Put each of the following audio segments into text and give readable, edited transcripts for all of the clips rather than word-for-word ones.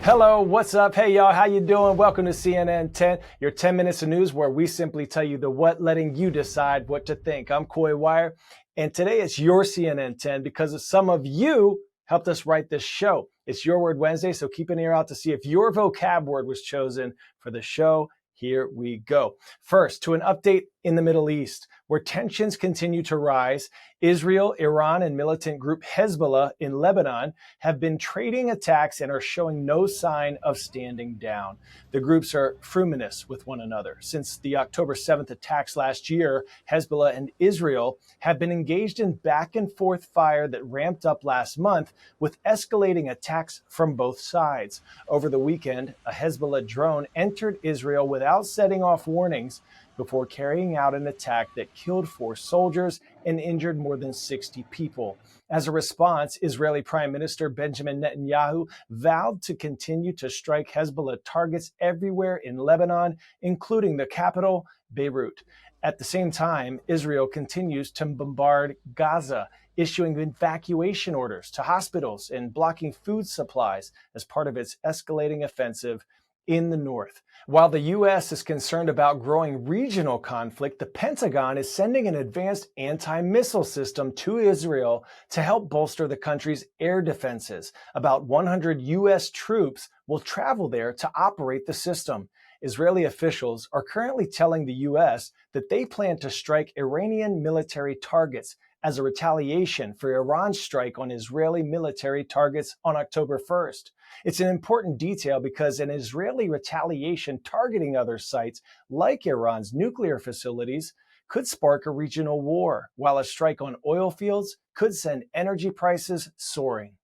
Hello, what's up? Hey y'all, how you doing? Welcome to CNN 10, your 10 minutes of news where we simply tell you the what, letting you decide what to think. I'm Coy Wire, and today it's your CNN 10 because some of you helped us write this show. It's Your Word Wednesday, so keep an ear out to see if your vocab word was chosen for the show. Here we go. First, to an update in the Middle East, where tensions continue to rise. Israel, Iran, and militant group Hezbollah in Lebanon have been trading attacks and are showing no sign of standing down. The groups are fruminous with one another. Since the October 7th attacks last year, Hezbollah and Israel have been engaged in back and forth fire that ramped up last month with escalating attacks from both sides. Over the weekend, a Hezbollah drone entered Israel without setting off warnings before carrying out an attack that killed 4 soldiers and injured more than 60 people. As a response, Israeli Prime Minister Benjamin Netanyahu vowed to continue to strike Hezbollah targets everywhere in Lebanon, including the capital, Beirut. At the same time, Israel continues to bombard Gaza, issuing evacuation orders to hospitals and blocking food supplies as part of its escalating offensive in the north. While the U.S. is concerned about growing regional conflict, the Pentagon is sending an advanced anti-missile system to Israel to help bolster the country's air defenses. About 100 U.S. troops will travel there to operate the system. Israeli officials are currently telling the U.S. that they plan to strike Iranian military targets as a retaliation for Iran's strike on Israeli military targets on October 1st. It's an important detail because an Israeli retaliation targeting other sites like Iran's nuclear facilities could spark a regional war, while a strike on oil fields could send energy prices soaring.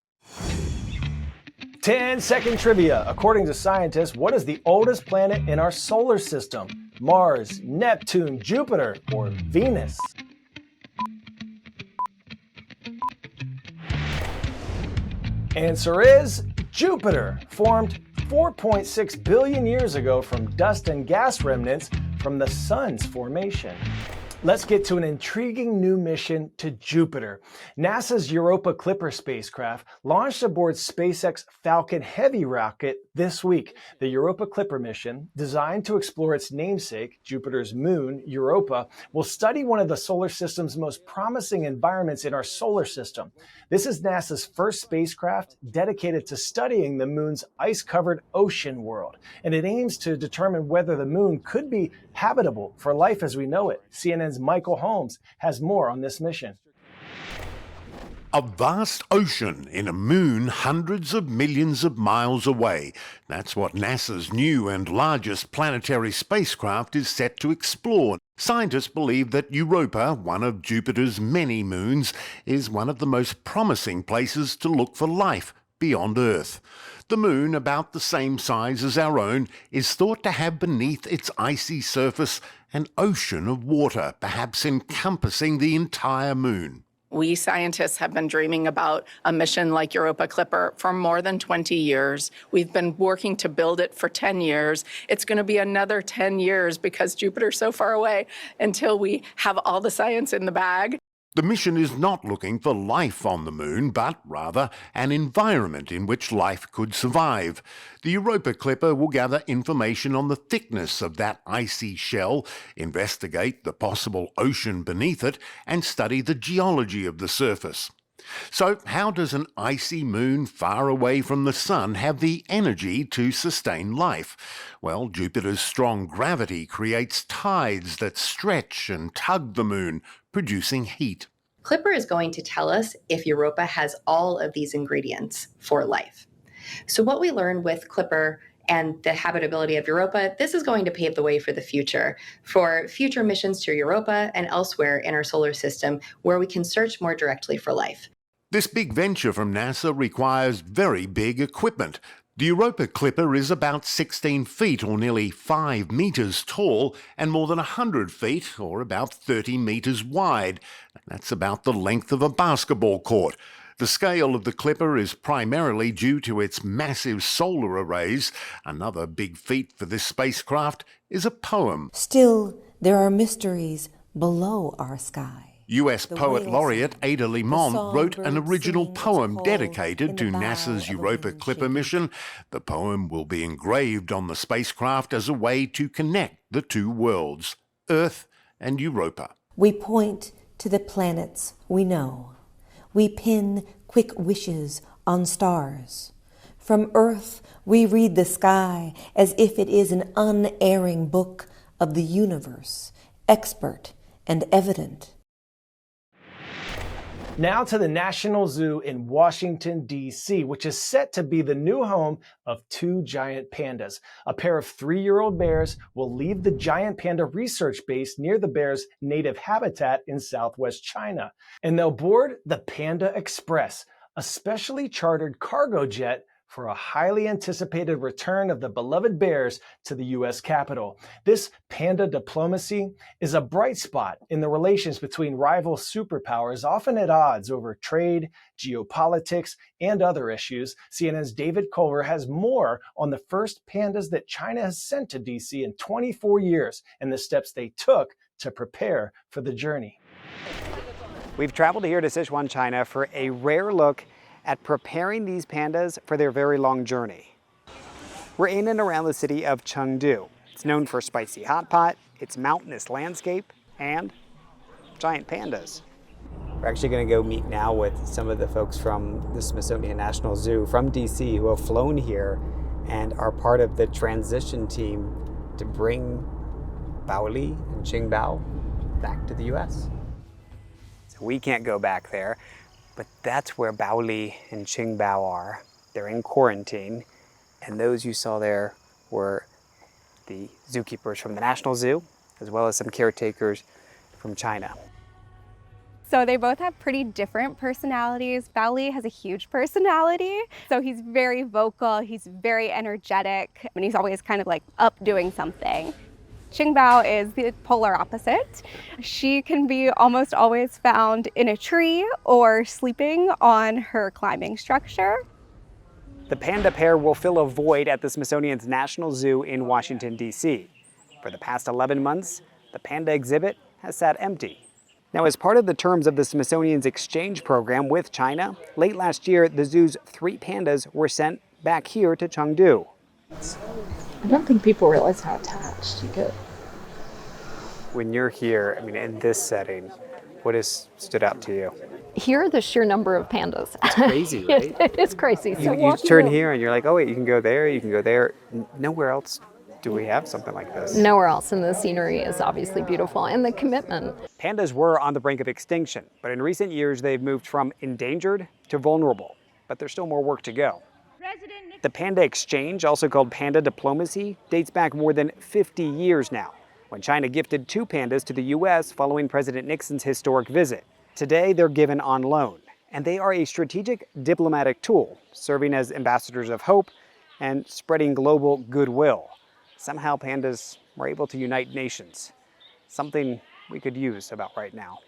10-second trivia. According to scientists, what is the oldest planet in our solar system? Mars, Neptune, Jupiter, or Venus? Answer is Jupiter, formed 4.6 billion years ago from dust and gas remnants from the sun's formation. Let's get to an intriguing new mission to Jupiter. NASA's Europa Clipper spacecraft launched aboard SpaceX Falcon Heavy rocket this week. The Europa Clipper mission, designed to explore its namesake, Jupiter's moon, Europa, will study one of the solar system's most promising environments in our solar system. This is NASA's first spacecraft dedicated to studying the moon's ice-covered ocean world, and it aims to determine whether the moon could be habitable for life as we know it. CNN's Michael Holmes has more on this mission. A vast ocean in a moon hundreds of millions of miles away. That's what NASA's new and largest planetary spacecraft is set to explore. Scientists believe that Europa, one of Jupiter's many moons, is one of the most promising places to look for life beyond Earth. The moon, about the same size as our own, is thought to have beneath its icy surface an ocean of water, perhaps encompassing the entire moon. We scientists have been dreaming about a mission like Europa Clipper for more than 20 years. We've been working to build it for 10 years. It's going to be another 10 years because Jupiter's so far away until we have all the science in the bag. The mission is not looking for life on the moon, but rather an environment in which life could survive. The Europa Clipper will gather information on the thickness of that icy shell, investigate the possible ocean beneath it, and study the geology of the surface. So, how does an icy moon far away from the sun have the energy to sustain life? Well, Jupiter's strong gravity creates tides that stretch and tug the moon, producing heat. Clipper is going to tell us if Europa has all of these ingredients for life. So what we learned with Clipper and the habitability of Europa, this is going to pave the way for the future, for future missions to Europa and elsewhere in our solar system where we can search more directly for life. This big venture from NASA requires very big equipment. The Europa Clipper is about 16 feet or nearly 5 meters tall and more than 100 feet or about 30 meters wide. That's about the length of a basketball court. The scale of the Clipper is primarily due to its massive solar arrays. Another big feat for this spacecraft is a poem. Still, there are mysteries below our sky. US poet laureate Ada Limon wrote an original poem dedicated to NASA's Europa Clipper mission. The poem will be engraved on the spacecraft as a way to connect the two worlds, Earth and Europa. We point to the planets we know. We pin quick wishes on stars. From Earth, we read the sky as if it is an unerring book of the universe, expert and evident. Now to the National Zoo in Washington, D.C., which is set to be the new home of two giant pandas. A pair of 3-year-old bears will leave the giant panda research base near the bears' native habitat in southwest China. And they'll board the Panda Express, a specially chartered cargo jet for a highly anticipated return of the beloved bears to the U.S. Capitol. This panda diplomacy is a bright spot in the relations between rival superpowers, often at odds over trade, geopolitics, and other issues. CNN's David Culver has more on the first pandas that China has sent to D.C. in 24 years and the steps they took to prepare for the journey. We've traveled here to Sichuan, China for a rare look at preparing these pandas for their very long journey. We're in and around the city of Chengdu. It's known for spicy hot pot, its mountainous landscape, and giant pandas. We're actually going to go meet now with some of the folks from the Smithsonian National Zoo from DC who have flown here and are part of the transition team to bring Baoli and Qingbao back to the US. So we can't go back there. But that's where Baoli and Qingbao are. They're in quarantine. And those you saw there were the zookeepers from the National Zoo, as well as some caretakers from China. So they both have pretty different personalities. Baoli has a huge personality. So he's very vocal, he's very energetic, and he's always kind of like up doing something. Qingbao is the polar opposite. She can be almost always found in a tree or sleeping on her climbing structure. The panda pair will fill a void at the Smithsonian's National Zoo in Washington, D.C. For the past 11 months, the panda exhibit has sat empty. Now, as part of the terms of the Smithsonian's exchange program with China, late last year, the zoo's 3 pandas were sent back here to Chengdu. I don't think people realize how attached you get. When you're here, I mean, in this setting, what has stood out to you? Here, the sheer number of pandas. It's crazy, right? It is crazy. You turn here and you're like, oh wait, you can go there, you can go there. Nowhere else do we have something like this. Nowhere else, and the scenery is obviously beautiful, and the commitment. Pandas were on the brink of extinction, but in recent years they've moved from endangered to vulnerable. But there's still more work to go. The Panda Exchange, also called Panda Diplomacy, dates back more than 50 years now, when China gifted 2 pandas to the U.S. following President Nixon's historic visit. Today, they're given on loan, and they are a strategic diplomatic tool, serving as ambassadors of hope and spreading global goodwill. Somehow, pandas were able to unite nations, something we could use about right now.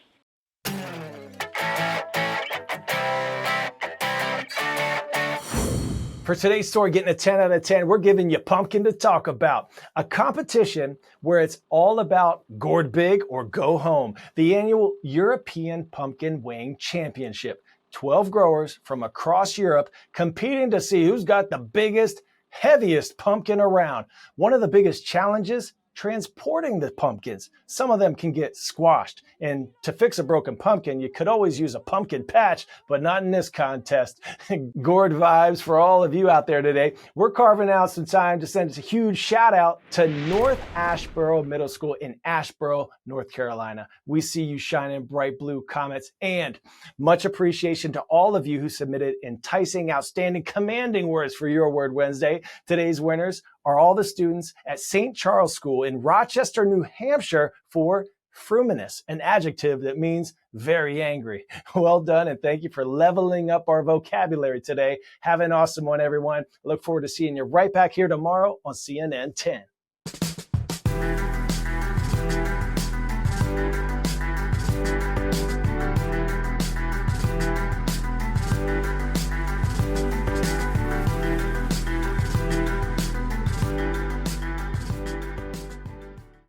For today's story, getting a 10 out of 10, we're giving you Pumpkin to Talk About, a competition where it's all about gourd big or go home, the annual European Pumpkin Weighing Championship. 12 growers from across Europe competing to see who's got the biggest, heaviest pumpkin around. One of the biggest challenges, transporting the pumpkins. Some of them can get squashed. And to fix a broken pumpkin, you could always use a pumpkin patch, but not in this contest. Gourd vibes for all of you out there today. We're carving out some time to send a huge shout out to North Asheboro Middle School in Asheboro, North Carolina. We see you shining bright blue comments, and much appreciation to all of you who submitted enticing, outstanding, commanding words for your Word Wednesday. Today's winners are all the students at St. Charles School in Rochester, New Hampshire for fruminous, an adjective that means very angry. Well done, and thank you for leveling up our vocabulary today. Have an awesome one, everyone. Look forward to seeing you right back here tomorrow on CNN 10.